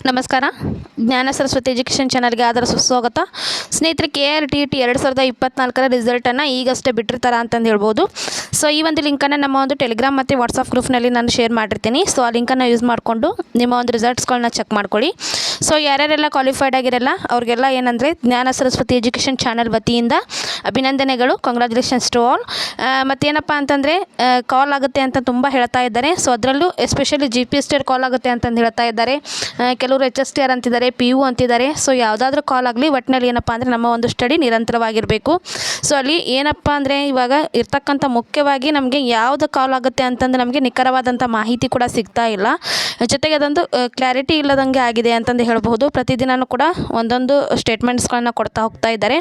ನಮಸ್ಕಾರ. ಜ್ಞಾನ ಸರಸ್ವತಿ ಎಜುಕೇಷನ್ ಚಾನಲ್ಗೆ ಆದರ ಸುಸ್ವಾಗತ. ಸ್ನೇಹಿತರೆ, KRTT 2024ರ ರಿಸಲ್ಟನ್ನು ಈಗಷ್ಟೇ ಬಿಟ್ಟಿರ್ತಾರೆ ಅಂತಂದು ಹೇಳ್ಬೋದು. ಸೊ ಈ ಒಂದು ಲಿಂಕನ್ನು ನಮ್ಮ ಒಂದು ಟೆಲಿಗ್ರಾಮ್ ಮತ್ತು ವಾಟ್ಸಪ್ ಗ್ರೂಪ್ನಲ್ಲಿ ನಾನು ಶೇರ್ ಮಾಡಿರ್ತೀನಿ. ಸೊ ಆ ಲಿಂಕನ್ನು ಯೂಸ್ ಮಾಡಿಕೊಂಡು ನಿಮ್ಮ ಒಂದು ರಿಸಲ್ಟ್ಸ್ಗಳನ್ನ ಚೆಕ್ ಮಾಡ್ಕೊಳ್ಳಿ. ಸೊ ಯಾರ್ಯಾರೆಲ್ಲ ಕ್ವಾಲಿಫೈಡ್ ಆಗಿರಲ್ಲ ಅವ್ರಿಗೆಲ್ಲ ಏನಂದರೆ ಜ್ಞಾನ ಸರಸ್ವತಿ ಎಜುಕೇಷನ್ ಚಾನಲ್ ವತಿಯಿಂದ ಅಭಿನಂದನೆಗಳು, ಕಂಗ್ರ್ಯಾಚುಲೇಷನ್ಸ್ ಟು ಆಲ್. ಮತ್ತೇನಪ್ಪ ಅಂತಂದರೆ ಕಾಲ್ ಆಗುತ್ತೆ ಅಂತ ತುಂಬ ಹೇಳ್ತಾ ಇದ್ದಾರೆ. ಸೊ ಅದರಲ್ಲೂ ಎಸ್ಪೆಷಲಿ GPSTR ಕಾಲ್ ಆಗುತ್ತೆ ಅಂತಂದು ಹೇಳ್ತಾ ಇದ್ದಾರೆ. ಕೆಲವರು HSTR ಅಂತಿದ್ದಾರೆ, PU ಅಂತಿದ್ದಾರೆ. ಸೊ ಯಾವುದಾದ್ರೂ ಕಾಲ್ ಆಗಲಿ, ಒಟ್ಟಿನಲ್ಲಿ ಏನಪ್ಪ ಅಂದರೆ ನಮ್ಮ ಒಂದು ಸ್ಟಡಿ ನಿರಂತರವಾಗಿರಬೇಕು. ಸೊ ಅಲ್ಲಿ ಏನಪ್ಪ ಅಂದರೆ ಇವಾಗ ಇರ್ತಕ್ಕಂಥ ಮುಖ್ಯವಾಗಿ ನಮಗೆ ಯಾವುದು ಕಾಲ್ ಆಗುತ್ತೆ ಅಂತಂದು ನಮಗೆ ನಿಖರವಾದಂಥ ಮಾಹಿತಿ ಕೂಡ ಸಿಗ್ತಾ ಇಲ್ಲ. ಜೊತೆಗೆ ಅದೊಂದು ಕ್ಲಾರಿಟಿ ಇಲ್ಲದಂಗೆ ಆಗಿದೆ ಅಂತಂದು ಹೇಳ್ಬಹುದು. ಪ್ರತಿದಿನವೂ ಕೂಡ ಒಂದೊಂದು ಸ್ಟೇಟ್ಮೆಂಟ್ಸ್ಗಳನ್ನ ಕೊಡ್ತಾ ಹೋಗ್ತಾ ಇದ್ದಾರೆ.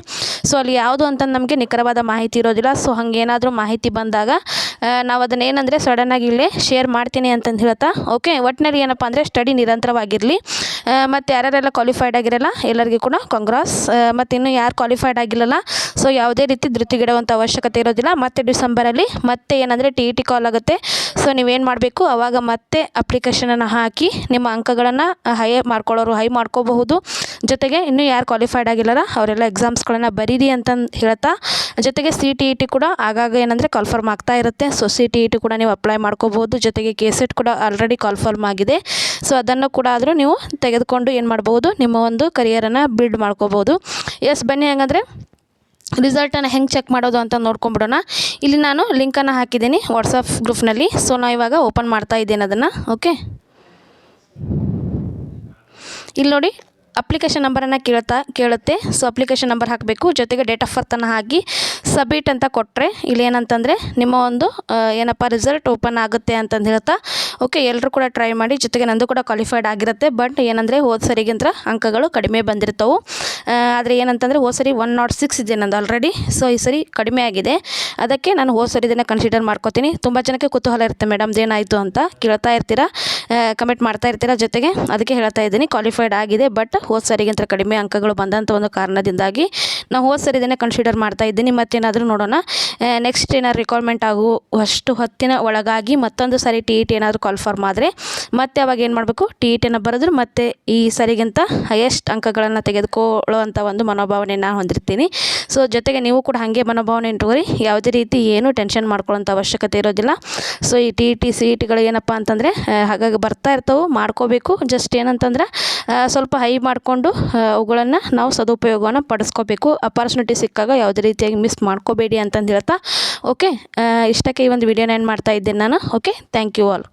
ಸೊ ಅಲ್ಲಿ ಯಾವುದು ಅಂತಂದು ನಮಗೆ ನಿಖರವಾದ ಮಾಹಿತಿ ಇರೋದಿಲ್ಲ. ಸೊ ಹಾಗೇನಾದರೂ ಮಾಹಿತಿ ಬಂದಾಗ ನಾವು ಅದನ್ನೇನೆಂದರೆ ಸಡನ್ನಾಗಿ ಇಲ್ಲೇ ಶೇರ್ ಮಾಡ್ತೀನಿ ಅಂತಂದು ಹೇಳ್ತಾ, ಓಕೆ, ಒಟ್ಟಿನಲ್ಲಿ ಏನಪ್ಪ ಅಂದರೆ ಸ್ಟಡಿ ನಿರಂತರವಾಗಿರಲಿ. ಮತ್ತು ಯಾರ್ಯಾರೆಲ್ಲ ಕ್ವಾಲಿಫೈಡ್ ಆಗಿರಲ್ಲ ಎಲ್ಲರಿಗೂ ಕೂಡ ಕಾಂಗ್ರೆಸ್. ಮತ್ತು ಇನ್ನು ಯಾರು ಕ್ವಾಲಿಫೈಡ್ ಆಗಿಲ್ಲಲ್ಲ, ಸೊ ಯಾವುದೇ ರೀತಿ ಧೃತಿಗೆಡುವಂಥ ಅವಶ್ಯಕತೆ ಇರೋದಿಲ್ಲ. ಮತ್ತು ಡಿಸೆಂಬರಲ್ಲಿ ಮತ್ತೆ ಏನಂದರೆ TET ಕಾಲ್ ಆಗುತ್ತೆ. ಸೊ ನೀವೇನು ಮಾಡಬೇಕು, ಆವಾಗ ಮತ್ತೆ ಅಪ್ಲಿಕೇಶನನ್ನು ಹಾಕಿ ನಿಮ್ಮ ಅಂಕಗಳನ್ನು ಹೈ ಮಾಡ್ಕೋಬಹುದು. ಜೊತೆಗೆ ಇನ್ನೂ ಯಾರು ಕ್ವಾಲಿಫೈಡ್ ಆಗಿಲ್ಲಲ್ಲ ಅವರೆಲ್ಲ ಎಕ್ಸಾಮ್ಸ್ಗಳನ್ನು ಬರೀರಿ ಅಂತಂದು ಹೇಳ್ತಾ, ಜೊತೆಗೆ CTET ಕೂಡ ಆಗಾಗ ಏನಂದರೆ ಕಾಲ್ಫರ್ಮ್ ಆಗ್ತಾ ಇರುತ್ತೆ. ಸೊ CTET ಕೂಡ ನೀವು ಅಪ್ಲೈ ಮಾಡ್ಕೋಬೋದು. ಜೊತೆಗೆ KSET ಕೂಡ ಆಲ್ರೆಡಿ ಕಾಲ್ಫರ್ಮ್ ಆಗಿದೆ. ಸೊ ಅದನ್ನು ಕೂಡ ಆದರೂ ನೀವು ತೆಗೆದುಕೊಂಡು ಏನು ಮಾಡ್ಬೋದು, ನಿಮ್ಮ ಒಂದು ಕರಿಯರನ್ನು ಬಿಲ್ಡ್ ಮಾಡ್ಕೋಬೋದು. ಎಸ್, ಬನ್ನಿ ಹಾಗಂದರೆ ರಿಸಲ್ಟನ್ನು ಹೆಂಗೆ ಚೆಕ್ ಮಾಡೋದು ಅಂತ ನೋಡ್ಕೊಂಬಿಡೋಣ. ಇಲ್ಲಿ ನಾನು ಲಿಂಕನ್ನು ಹಾಕಿದ್ದೀನಿ ವಾಟ್ಸಪ್ ಗ್ರೂಪ್ನಲ್ಲಿ. ಸೊ ನಾನು ಇವಾಗ ಓಪನ್ ಮಾಡ್ತಾ ಇದ್ದೇನೆ ಅದನ್ನು. ಓಕೆ, ಇಲ್ಲಿ ನೋಡಿ ಅಪ್ಲಿಕೇಶನ್ ನಂಬರನ್ನು ಕೇಳುತ್ತೆ. ಸೊ ಅಪ್ಲಿಕೇಶನ್ ನಂಬರ್ ಹಾಕಬೇಕು. ಜೊತೆಗೆ ಡೇಟ್ ಆಫ್ ಬರ್ತನ್ನು ಹಾಕಿ ಸಬ್ಮಿಟ್ ಅಂತ ಕೊಟ್ಟರೆ ಇಲ್ಲಿ ಏನಂತಂದರೆ ನಿಮ್ಮ ಒಂದು ಏನಪ್ಪ ರಿಸಲ್ಟ್ ಓಪನ್ ಆಗುತ್ತೆ ಅಂತಂದು ಹೇಳ್ತಾ, ಓಕೆ, ಎಲ್ಲರೂ ಕೂಡ ಟ್ರೈ ಮಾಡಿ. ಜೊತೆಗೆ ನಂದು ಕೂಡ ಕ್ವಾಲಿಫೈಡ್ ಆಗಿರುತ್ತೆ. ಬಟ್ ಏನಂದರೆ ಹೋದ ಸರಿಗಿಂತ ಅಂಕಗಳು ಕಡಿಮೆ ಬಂದಿರ್ತವೆ. ಆದರೆ ಏನಂತಂದರೆ ಹೋದ ಸರಿ 106 ಇದೆ ನಂದು ಆಲ್ರೆಡಿ. ಸೊ ಈ ಸರಿ ಕಡಿಮೆ ಆಗಿದೆ. ಅದಕ್ಕೆ ನಾನು ಹೋದ ಸರಿದನ್ನು ಕನ್ಸಿಡರ್ ಮಾಡ್ಕೋತೀನಿ. ತುಂಬ ಜನಕ್ಕೆ ಕುತೂಹಲ ಇರುತ್ತೆ, ಮೇಡಮ್ದು ಏನಾಯಿತು ಅಂತ ಕೇಳ್ತಾ ಇರ್ತೀರಾ, ಕಮೆಂಟ್ ಮಾಡ್ತಾ ಇರ್ತೀರಾ. ಜೊತೆಗೆ ಅದಕ್ಕೆ ಹೇಳ್ತಾ ಇದ್ದೀನಿ, ಕ್ವಾಲಿಫೈಡ್ ಆಗಿದೆ. ಬಟ್ ಹೋದ ಸರಿಗಿಂತ ಕಡಿಮೆ ಅಂಕಗಳು ಬಂದಂಥ ಒಂದು ಕಾರಣದಿಂದಾಗಿ ನಾವು ಹೋದ ಸರಿದನ್ನೇ ಕನ್ಸಿಡರ್ ಮಾಡ್ತಾ ಇದ್ದೀನಿ. ಮತ್ತೇನಾದರೂ ನೋಡೋಣ, ನೆಕ್ಸ್ಟ್ ಏನಾದ್ರು ರಿಕ್ವೈರ್ಮೆಂಟ್ ಆಗುವಷ್ಟು ಹೊತ್ತಿನ ಒಳಗಾಗಿ ಮತ್ತೊಂದು ಸರಿ TET ಏನಾದರೂ ಕಾಲ್ಫರ್ಮ್ ಆದರೆ ಮತ್ತೆ ಅವಾಗ ಏನು ಮಾಡಬೇಕು, TETನ ಬರೆದ್ರು ಮತ್ತೆ ಈ ಸರಿಗಿಂತ ಹೈಯೆಸ್ಟ್ ಅಂಕಗಳನ್ನು ತೆಗೆದುಕೊಳ್ಳುವಂಥ ಒಂದು ಮನೋಭಾವನೆ ನಾನು ಹೊಂದಿರ್ತೀನಿ. ಸೊ ಜೊತೆಗೆ ನೀವು ಕೂಡ ಹಾಗೆ ಮನೋಭಾವನೆ ಇಟ್ಕೋರಿ. ಯಾವುದೇ ರೀತಿ ಏನು ಟೆನ್ಷನ್ ಮಾಡ್ಕೊಳ್ಳೋಂಥ ಅವಶ್ಯಕತೆ ಇರೋದಿಲ್ಲ. ಸೊ ಈ TET CETಗಳು ಏನಪ್ಪ ಅಂತಂದರೆ ಹಾಗಾಗಿ ಬರ್ತಾ ಇರ್ತವೆ, ಮಾಡ್ಕೋಬೇಕು. ಜಸ್ಟ್ ಏನಂತಂದ್ರೆ ಸ್ವಲ್ಪ ಹೈ ಮಾಡಿಕೊಂಡು ಅವುಗಳನ್ನು ನಾವು ಸದುಪಯೋಗವನ್ನು ಪಡಿಸ್ಕೋಬೇಕು. ಅಪಾರ್ಚುನಿಟಿ ಸಿಕ್ಕಾಗ ಯಾವುದೇ ರೀತಿಯಾಗಿ ಮಿಸ್ ಮಾಡ್ಕೋಬೇಡಿ ಅಂತಂದು ಹೇಳ್ತಾ, ಓಕೆ, ಇಷ್ಟಕ್ಕೆ ಈ ಒಂದು ವಿಡಿಯೋನ ಏನು ಮಾಡ್ತಾ ಇದ್ದೇನೆ ನಾನು. Okay, thank you all.